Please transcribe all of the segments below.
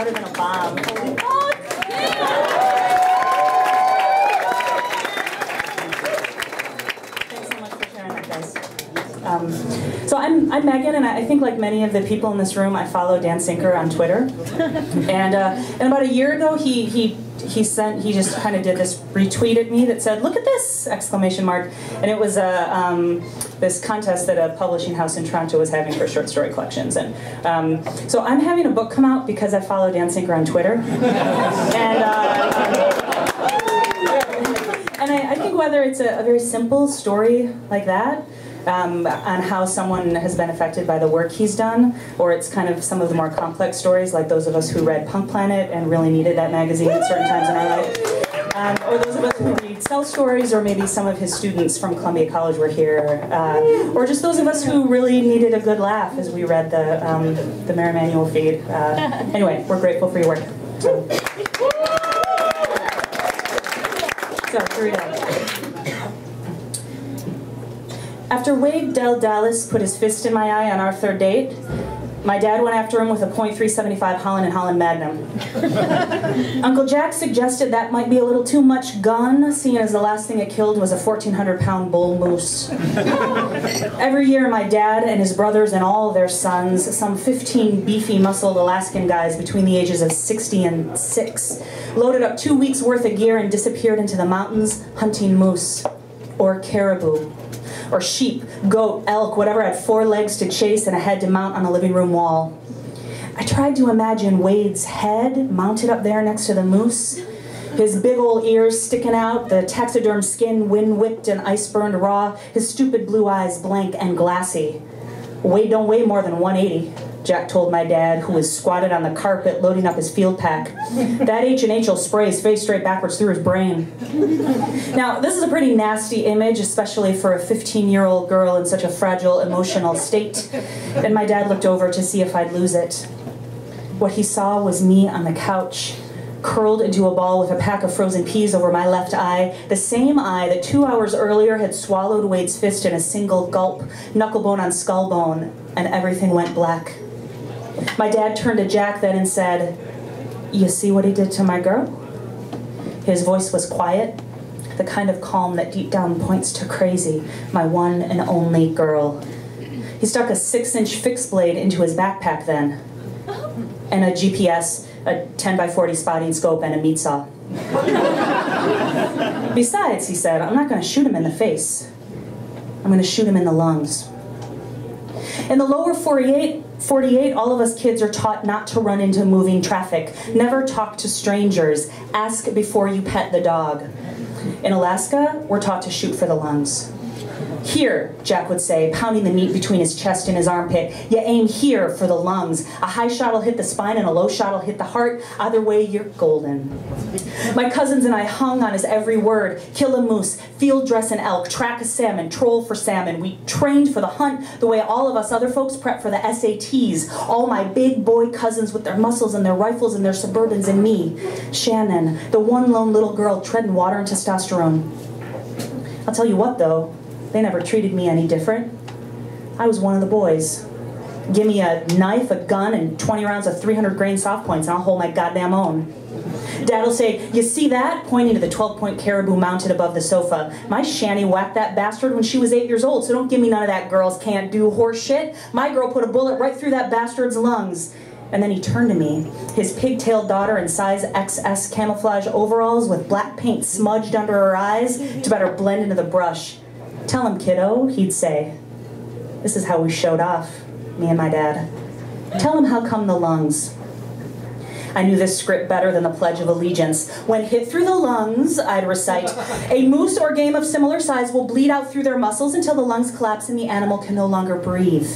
louder than a bomb. Holy fuck! Thanks so much for sharing that, guys. So I'm Megan, and I think like many of the people in this room, I follow Dan Sinker on Twitter. And about a year ago, he just kind of did this retweet at me that said, "Look at this!" exclamation mark. And it was this contest that a publishing house in Toronto was having for short story collections. And so I'm having a book come out because I follow Dan Sinker on Twitter. And I think whether it's a very simple story like that, on how someone has been affected by the work he's done, or it's kind of some of the more complex stories like those of us who read Punk Planet and really needed that magazine at certain times in our life, or those of us who read self-stories, or maybe some of his students from Columbia College were here, or just those of us who really needed a good laugh as we read the Mary Manual feed. Anyway, we're grateful for your work. So here we go. After Wade Del Dallas put his fist in my eye on our third date, my dad went after him with a .375 Holland & Holland Magnum. Uncle Jack suggested that might be a little too much gun, seeing as the last thing it killed was a 1,400-pound bull moose. Every year, my dad and his brothers and all their sons, some 15 beefy, muscled Alaskan guys between the ages of 60 and 6, loaded up 2 weeks' worth of gear and disappeared into the mountains hunting moose, or caribou, or sheep, goat, elk, whatever had 4 legs to chase and a head to mount on the living room wall. I tried to imagine Wade's head mounted up there next to the moose, his big old ears sticking out, the taxiderm skin wind-whipped and ice-burned raw, his stupid blue eyes blank and glassy. Wade don't weigh more than 180, Jack told my dad, who was squatted on the carpet loading up his field pack. That H&H will spray his face straight backwards through his brain. Now, this is a pretty nasty image, especially for a 15-year-old girl in such a fragile emotional state. And my dad looked over to see if I'd lose it. What he saw was me on the couch, curled into a ball with a pack of frozen peas over my left eye, the same eye that 2 hours earlier had swallowed Wade's fist in a single gulp, knucklebone on skullbone, and everything went black. My dad turned to Jack then and said, "You see what he did to my girl?" His voice was quiet, the kind of calm that deep down points to crazy, my one and only girl. He stuck a 6-inch fixed blade into his backpack then, and a GPS, a 10x40 spotting scope, and a meat saw. "Besides," he said, "I'm not going to shoot him in the face. I'm going to shoot him in the lungs." In the lower 48, all of us kids are taught not to run into moving traffic, never talk to strangers, ask before you pet the dog. In Alaska, we're taught to shoot for the lungs. "Here," Jack would say, pounding the meat between his chest and his armpit. "You aim here for the lungs. A high shot will hit the spine and a low shot will hit the heart. Either way, you're golden." My cousins and I hung on his every word. Kill a moose, field dress an elk, track a salmon, troll for salmon. We trained for the hunt the way all of us other folks prep for the SATs. All my big boy cousins with their muscles and their rifles and their Suburbans, and me, Shannon, the one lone little girl treading water and testosterone. I'll tell you what though, they never treated me any different. I was one of the boys. Give me a knife, a gun, and 20 rounds of 300-grain soft points, and I'll hold my goddamn own. Dad'll say, "You see that?" pointing to the 12-point caribou mounted above the sofa. "My Shanny whacked that bastard when she was 8 years old, so don't give me none of that girls can't do horse shit. My girl put a bullet right through that bastard's lungs." And then he turned to me, his pigtailed daughter in size XS camouflage overalls with black paint smudged under her eyes to better blend into the brush. "Tell him, kiddo," he'd say. This is how we showed off, me and my dad. "Tell him how come the lungs." I knew this script better than the Pledge of Allegiance. "When hit through the lungs," I'd recite, "a moose or game of similar size will bleed out through their muscles until the lungs collapse and the animal can no longer breathe."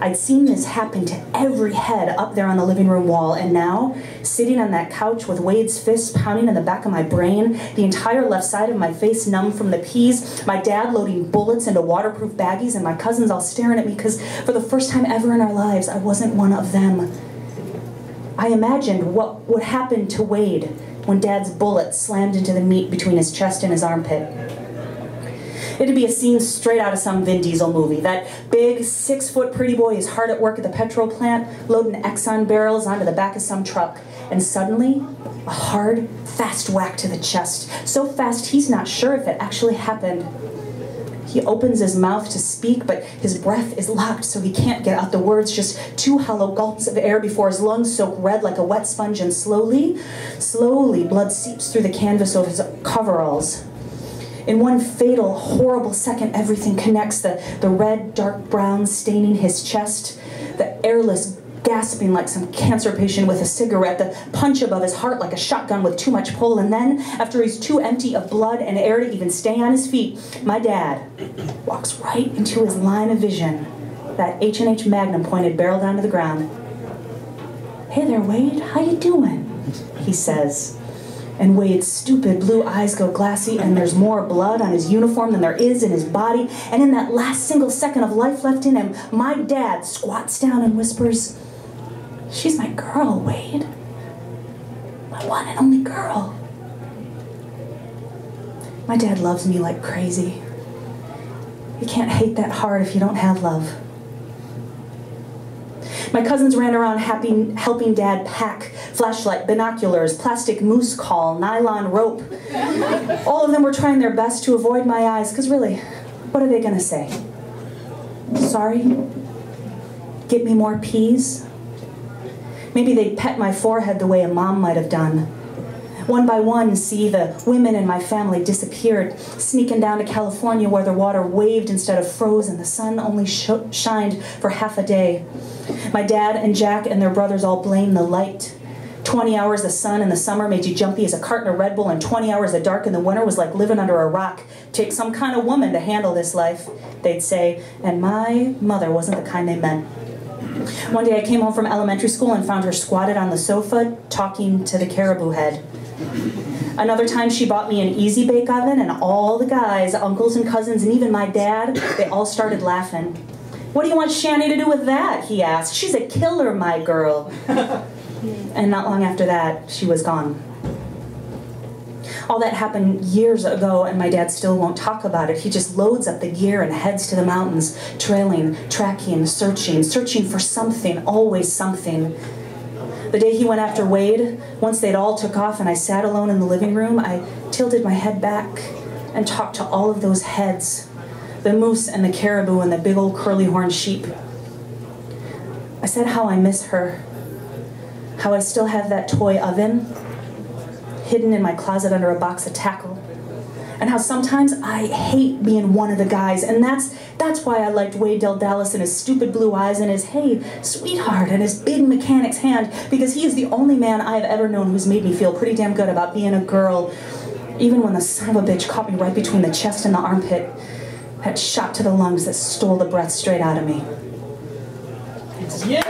I'd seen this happen to every head up there on the living room wall, and now, sitting on that couch with Wade's fist pounding in the back of my brain, the entire left side of my face numb from the peas, my dad loading bullets into waterproof baggies, and my cousins all staring at me because for the first time ever in our lives, I wasn't one of them. I imagined what would happen to Wade when Dad's bullet slammed into the meat between his chest and his armpit. It'd be a scene straight out of some Vin Diesel movie. That big 6-foot pretty boy is hard at work at the petrol plant, loading Exxon barrels onto the back of some truck. And suddenly, a hard, fast whack to the chest. So fast he's not sure if it actually happened. He opens his mouth to speak, but his breath is locked, so he can't get out the words, just 2 hollow gulps of air before his lungs soak red like a wet sponge, and slowly, blood seeps through the canvas of his coveralls. In one fatal, horrible second, everything connects. The red, dark brown staining his chest, the airless gasping like some cancer patient with a cigarette, the punch above his heart like a shotgun with too much pull, and then, after he's too empty of blood and air to even stay on his feet, my dad walks right into his line of vision, that H&H Magnum pointed barrel down to the ground. "Hey there, Wade, how you doing?" he says. And Wade's stupid blue eyes go glassy, and there's more blood on his uniform than there is in his body, and in that last single second of life left in him, my dad squats down and whispers, "She's my girl, Wade. My one and only girl." My dad loves me like crazy. You can't hate that hard if you don't have love. My cousins ran around helping Dad pack, flashlight, binoculars, plastic moose call, nylon rope. All of them were trying their best to avoid my eyes, because really, what are they going to say? Sorry? Get me more peas? Maybe they'd pet my forehead the way a mom might have done. One by one, see the women in my family disappeared, sneaking down to California where the water waved instead of froze and the sun only shined for half a day. My dad and Jack and their brothers all blame the light. 20 hours of sun in the summer made you jumpy as a carton of Red Bull, and 20 hours of dark in the winter was like living under a rock. Take some kind of woman to handle this life, they'd say, and my mother wasn't the kind they meant. One day I came home from elementary school and found her squatted on the sofa talking to the caribou head. Another time she bought me an Easy Bake Oven, and all the guys, uncles and cousins, and even my dad, they all started laughing. "What do you want Shani to do with that?" he asked. "She's a killer, my girl." And not long after that, she was gone. All that happened years ago, and my dad still won't talk about it. He just loads up the gear and heads to the mountains, trailing, tracking, searching for something, always something. The day he went after Wade, once they'd all took off and I sat alone in the living room, I tilted my head back and talked to all of those heads, the moose and the caribou and the big old curly horned sheep. I said how I miss her, how I still have that toy oven hidden in my closet under a box of tackle, and how sometimes I hate being one of the guys, and that's why I liked Wade Del Dallas and his stupid blue eyes and his "hey, sweetheart" and his big mechanic's hand, because he is the only man I have ever known who's made me feel pretty damn good about being a girl, even when the son of a bitch caught me right between the chest and the armpit, that shot to the lungs that stole the breath straight out of me. Yeah!